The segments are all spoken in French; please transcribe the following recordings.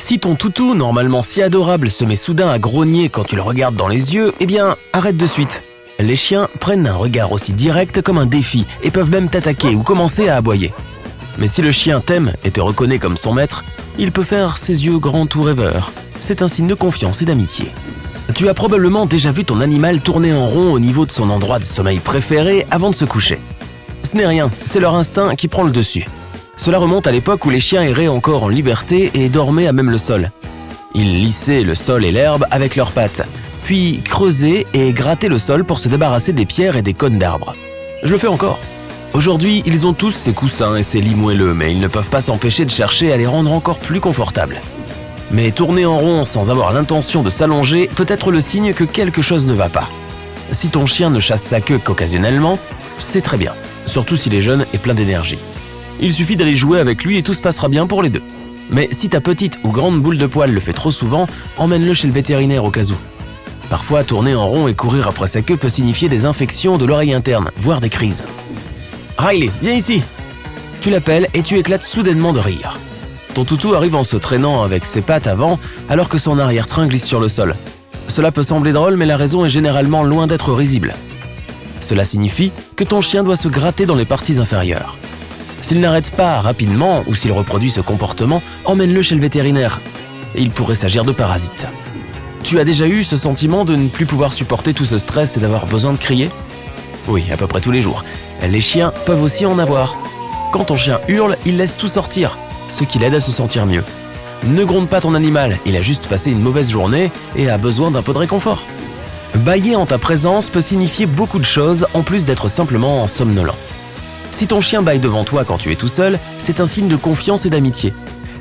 Si ton toutou, normalement si adorable, se met soudain à grogner quand tu le regardes dans les yeux, eh bien, arrête de suite. Les chiens prennent un regard aussi direct comme un défi et peuvent même t'attaquer ou commencer à aboyer. Mais si le chien t'aime et te reconnaît comme son maître, il peut faire ses yeux grands tout rêveurs. C'est un signe de confiance et d'amitié. Tu as probablement déjà vu ton animal tourner en rond au niveau de son endroit de sommeil préféré avant de se coucher. Ce n'est rien, c'est leur instinct qui prend le dessus. Cela remonte à l'époque où les chiens erraient encore en liberté et dormaient à même le sol. Ils lissaient le sol et l'herbe avec leurs pattes, puis creusaient et grattaient le sol pour se débarrasser des pierres et des cônes d'arbres. Je le fais encore. Aujourd'hui, ils ont tous ces coussins et ces lits moelleux, mais ils ne peuvent pas s'empêcher de chercher à les rendre encore plus confortables. Mais tourner en rond sans avoir l'intention de s'allonger peut être le signe que quelque chose ne va pas. Si ton chien ne chasse sa queue qu'occasionnellement, c'est très bien, surtout s'il est jeune et plein d'énergie. Il suffit d'aller jouer avec lui et tout se passera bien pour les deux. Mais si ta petite ou grande boule de poil le fait trop souvent, emmène-le chez le vétérinaire au cas où. Parfois, tourner en rond et courir après sa queue peut signifier des infections de l'oreille interne, voire des crises. Riley, viens ici! Tu l'appelles et tu éclates soudainement de rire. Ton toutou arrive en se traînant avec ses pattes avant alors que son arrière-train glisse sur le sol. Cela peut sembler drôle, mais la raison est généralement loin d'être risible. Cela signifie que ton chien doit se gratter dans les parties inférieures. S'il n'arrête pas rapidement ou s'il reproduit ce comportement, emmène-le chez le vétérinaire. Il pourrait s'agir de parasites. Tu as déjà eu ce sentiment de ne plus pouvoir supporter tout ce stress et d'avoir besoin de crier? Oui, à peu près tous les jours. Les chiens peuvent aussi en avoir. Quand ton chien hurle, il laisse tout sortir, ce qui l'aide à se sentir mieux. Ne gronde pas ton animal, il a juste passé une mauvaise journée et a besoin d'un peu de réconfort. Bâiller en ta présence peut signifier beaucoup de choses en plus d'être simplement somnolent. Si ton chien bâille devant toi quand tu es tout seul, c'est un signe de confiance et d'amitié.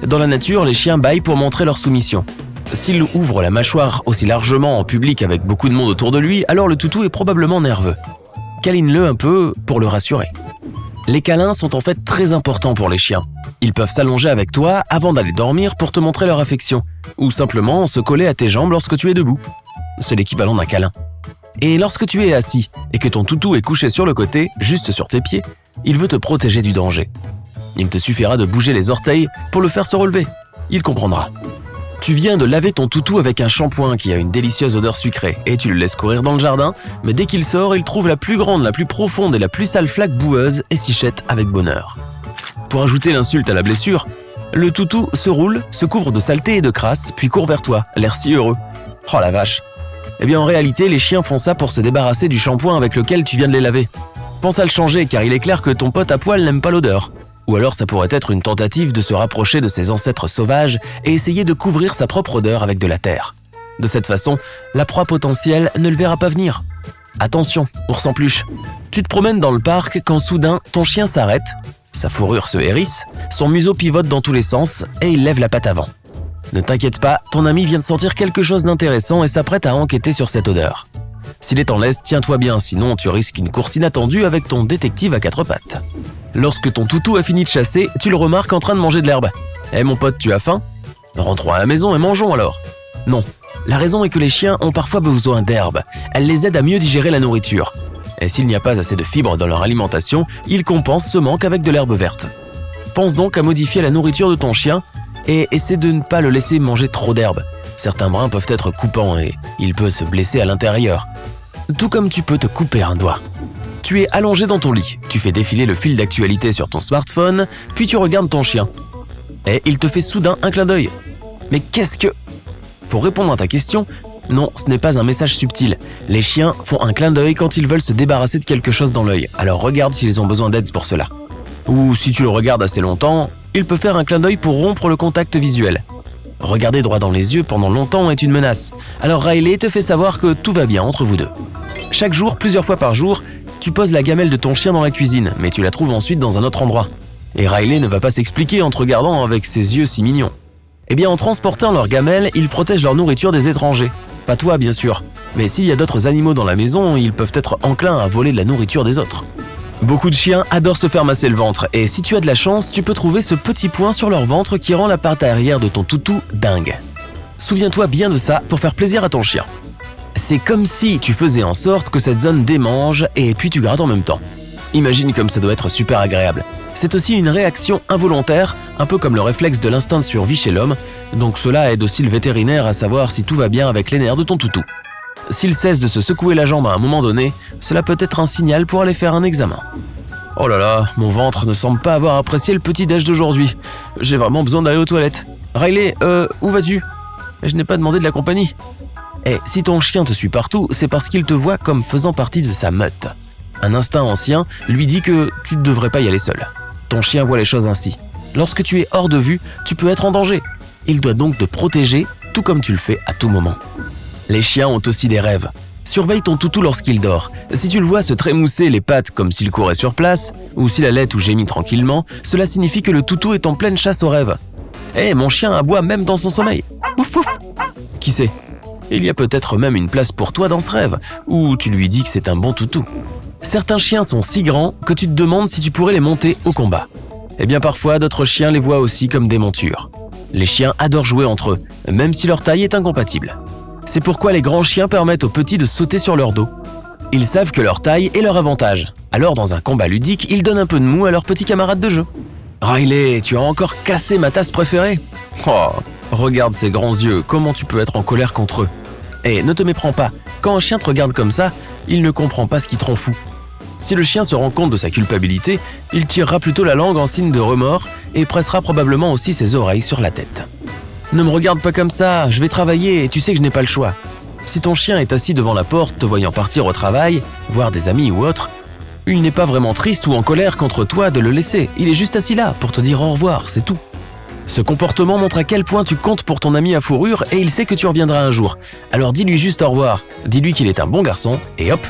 Dans la nature, les chiens bâillent pour montrer leur soumission. S'il ouvre la mâchoire aussi largement en public avec beaucoup de monde autour de lui, alors le toutou est probablement nerveux. Câline-le un peu pour le rassurer. Les câlins sont en fait très importants pour les chiens. Ils peuvent s'allonger avec toi avant d'aller dormir pour te montrer leur affection, ou simplement se coller à tes jambes lorsque tu es debout. C'est l'équivalent d'un câlin. Et lorsque tu es assis et que ton toutou est couché sur le côté, juste sur tes pieds, il veut te protéger du danger. Il te suffira de bouger les orteils pour le faire se relever. Il comprendra. Tu viens de laver ton toutou avec un shampoing qui a une délicieuse odeur sucrée et tu le laisses courir dans le jardin, mais dès qu'il sort, il trouve la plus grande, la plus profonde et la plus sale flaque boueuse et s'ichette avec bonheur. Pour ajouter l'insulte à la blessure, le toutou se roule, se couvre de saleté et de crasse, puis court vers toi, l'air si heureux. Oh la vache! Eh bien en réalité, les chiens font ça pour se débarrasser du shampoing avec lequel tu viens de les laver. Pense à le changer car il est clair que ton pote à poil n'aime pas l'odeur. Ou alors ça pourrait être une tentative de se rapprocher de ses ancêtres sauvages et essayer de couvrir sa propre odeur avec de la terre. De cette façon, la proie potentielle ne le verra pas venir. Attention, ours en peluche. Tu te promènes dans le parc quand soudain ton chien s'arrête, sa fourrure se hérisse, son museau pivote dans tous les sens et il lève la patte avant. Ne t'inquiète pas, ton ami vient de sentir quelque chose d'intéressant et s'apprête à enquêter sur cette odeur. S'il est en laisse, tiens-toi bien, sinon tu risques une course inattendue avec ton détective à 4 pattes. Lorsque ton toutou a fini de chasser, tu le remarques en train de manger de l'herbe. « Eh mon pote, tu as faim ? Rentrons à la maison et mangeons alors !» Non, la raison est que les chiens ont parfois besoin d'herbe. Elle les aide à mieux digérer la nourriture. Et s'il n'y a pas assez de fibres dans leur alimentation, ils compensent ce manque avec de l'herbe verte. Pense donc à modifier la nourriture de ton chien et essaie de ne pas le laisser manger trop d'herbe. Certains brins peuvent être coupants et il peut se blesser à l'intérieur. Tout comme tu peux te couper un doigt. Tu es allongé dans ton lit, tu fais défiler le fil d'actualité sur ton smartphone, puis tu regardes ton chien. Et il te fait soudain un clin d'œil. Mais qu'est-ce que... Pour répondre à ta question, non, ce n'est pas un message subtil. Les chiens font un clin d'œil quand ils veulent se débarrasser de quelque chose dans l'œil, alors regarde s'ils ont besoin d'aide pour cela. Ou si tu le regardes assez longtemps, il peut faire un clin d'œil pour rompre le contact visuel. Regarder droit dans les yeux pendant longtemps est une menace, alors Riley te fait savoir que tout va bien entre vous deux. Chaque jour, plusieurs fois par jour, tu poses la gamelle de ton chien dans la cuisine, mais tu la trouves ensuite dans un autre endroit. Et Riley ne va pas s'expliquer en te regardant avec ses yeux si mignons. Eh bien, en transportant leur gamelle, ils protègent leur nourriture des étrangers. Pas toi, bien sûr. Mais s'il y a d'autres animaux dans la maison, ils peuvent être enclins à voler de la nourriture des autres. Beaucoup de chiens adorent se faire masser le ventre, et si tu as de la chance, tu peux trouver ce petit point sur leur ventre qui rend la partie arrière de ton toutou dingue. Souviens-toi bien de ça pour faire plaisir à ton chien. C'est comme si tu faisais en sorte que cette zone démange et puis tu grattes en même temps. Imagine comme ça doit être super agréable. C'est aussi une réaction involontaire, un peu comme le réflexe de l'instinct de survie chez l'homme, donc cela aide aussi le vétérinaire à savoir si tout va bien avec les nerfs de ton toutou. S'il cesse de se secouer la jambe à un moment donné, cela peut être un signal pour aller faire un examen. Oh là là, mon ventre ne semble pas avoir apprécié le petit-déj d'aujourd'hui. J'ai vraiment besoin d'aller aux toilettes. Riley, où vas-tu? Je n'ai pas demandé de la compagnie. Et si ton chien te suit partout, c'est parce qu'il te voit comme faisant partie de sa meute. Un instinct ancien lui dit que tu ne devrais pas y aller seul. Ton chien voit les choses ainsi. Lorsque tu es hors de vue, tu peux être en danger. Il doit donc te protéger, tout comme tu le fais à tout moment. Les chiens ont aussi des rêves. Surveille ton toutou lorsqu'il dort. Si tu le vois se trémousser les pattes comme s'il courait sur place, ou s'il allait ou gémit tranquillement, cela signifie que le toutou est en pleine chasse au rêve. Mon chien aboie même dans son sommeil. Ouf ouf. Qui sait? Il y a peut-être même une place pour toi dans ce rêve, ou tu lui dis que c'est un bon toutou. Certains chiens sont si grands que tu te demandes si tu pourrais les monter au combat. Parfois, d'autres chiens les voient aussi comme des montures. Les chiens adorent jouer entre eux, même si leur taille est incompatible. C'est pourquoi les grands chiens permettent aux petits de sauter sur leur dos. Ils savent que leur taille est leur avantage. Alors dans un combat ludique, ils donnent un peu de mou à leurs petits camarades de jeu. Riley, tu as encore cassé ma tasse préférée. Oh, regarde ces grands yeux, comment tu peux être en colère contre eux? Ne te méprends pas, quand un chien te regarde comme ça, il ne comprend pas ce qui te rend fou. Si le chien se rend compte de sa culpabilité, il tirera plutôt la langue en signe de remords et pressera probablement aussi ses oreilles sur la tête. Ne me regarde pas comme ça, je vais travailler et tu sais que je n'ai pas le choix. Si ton chien est assis devant la porte te voyant partir au travail, voir des amis ou autre, il n'est pas vraiment triste ou en colère contre toi de le laisser, il est juste assis là pour te dire au revoir, c'est tout. Ce comportement montre à quel point tu comptes pour ton ami à fourrure et il sait que tu reviendras un jour. Alors dis-lui juste au revoir, dis-lui qu'il est un bon garçon et hop.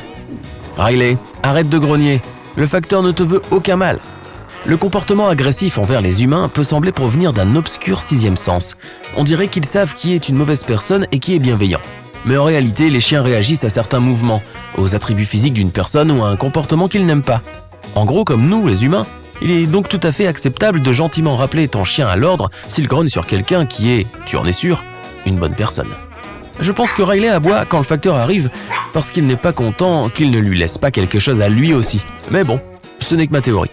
Riley, arrête de grogner, le facteur ne te veut aucun mal. Le comportement agressif envers les humains peut sembler provenir d'un obscur sixième sens. On dirait qu'ils savent qui est une mauvaise personne et qui est bienveillant. Mais en réalité, les chiens réagissent à certains mouvements, aux attributs physiques d'une personne ou à un comportement qu'ils n'aiment pas. En gros, comme nous, les humains, il est donc tout à fait acceptable de gentiment rappeler ton chien à l'ordre s'il grogne sur quelqu'un qui est, tu en es sûr, une bonne personne. Je pense que Riley aboie quand le facteur arrive parce qu'il n'est pas content qu'il ne lui laisse pas quelque chose à lui aussi. Mais bon, ce n'est que ma théorie.